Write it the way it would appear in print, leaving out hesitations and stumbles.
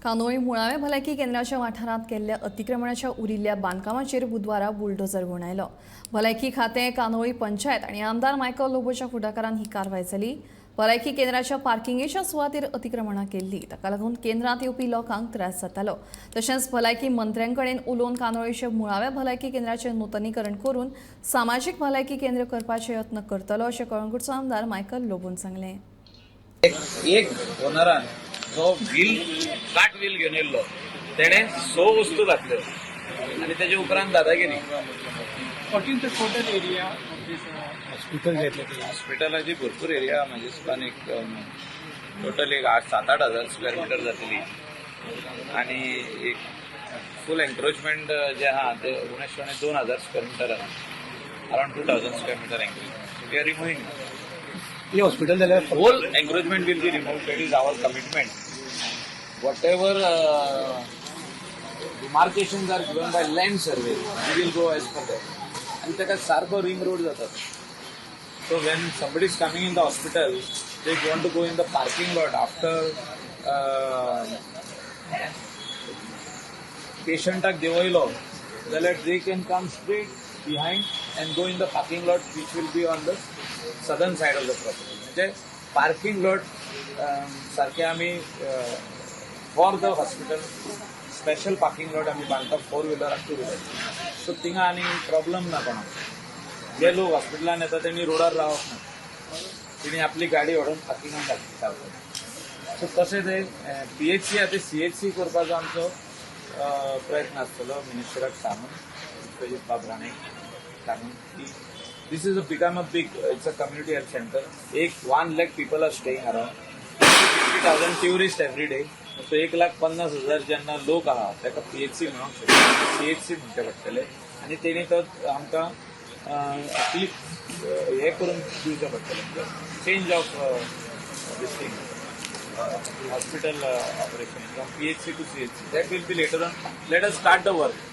कानोळी मुळावे भलायकी केंद्राच्या वाठारात केल्ल्या अतिक्रमणाच्या उरिल्ल्या बांदकामाचेर बुधवारा बुलडोजर घुवणायलो. भलायकी खातें, कानोळी पंचायत आनी आमदार मायकल लोबोच्या फुडाकारान ही कारवाय जाली. भलायकी केंद्राच्या पार्किंगेच्या सुवातेर अतिक्रमणां केल्ली. ताका लागून केंद्रांत येवपी लोकांक त्रास जातालो. तशेंच भलायकी मंत्र्यांकडेन उलोवन कानोळेच्या मुळाव्या भलायकी केंद्राचें नूतनीकरण करून सामाजीक भलायकी केंद्र करपाचे यत्न करतलो अशें कळंगूटचो आमदार मायकल लोबोन सांगलें. एक ओनरान जो फ्लॅट व्हील घेवन येयल्लो तेणे 100 वस्तू घातल्यो आनी तेजे उपरांत दादागिरी. What is the total area of this hospital? हॉस्पिटलाची भरपूर एरिया म्हाज्या हिसपान एक टोटल एक 7-8 हजार स्क्वेअर मिटर जातली आनी एक फूल एन्क्रोचमेंट जे आहा ते 2000 स्क्वेअर मिटर आहा. Around 2000 square metre encroachment. We are removing ये हॉस्पिटल जाल्यार whole encroachment will be removed. That is our commitment. Whatever demarcations are given by land survey, we will go as per that. And that sarko ring road जातात. So when somebody is coming in the hospital, they want to go in the parking lot after patientak devoylo, that they can come straight behind and go in the parking lot which will be on the southern side of the property. म्हणजे parking lot सारखे आम्ही for the hospital special parking lot आम्ही बांधता 4 wheeler 2 wheeler. So थिंगा आनी problem ना कोणाक. जे लोक हॉस्पिटलान येता तेणी रोडार रावप ना, तेणी आपली गाडी व्हरून पार्किंगान घालता. सो तशें ते PHC आतां CHC करपाचो आमचो प्रयत्न आसतलो. मिनिस्टराक सांगून बाब राणेक सांगून की this is become a big, it's a community health center. 1 lakh people are staying around. 50,000 tourists every day. So 1,50,000 जेन्ना लोक आहा ताका PHC म्हणूंक शकता. CHC म्हणचे पडटले आनी तेणी तो आमकां आपली हे करून दिवचें पडटलें. Change of this thing hospital operation from PHC to CHC. That will be later on. Let us start the work.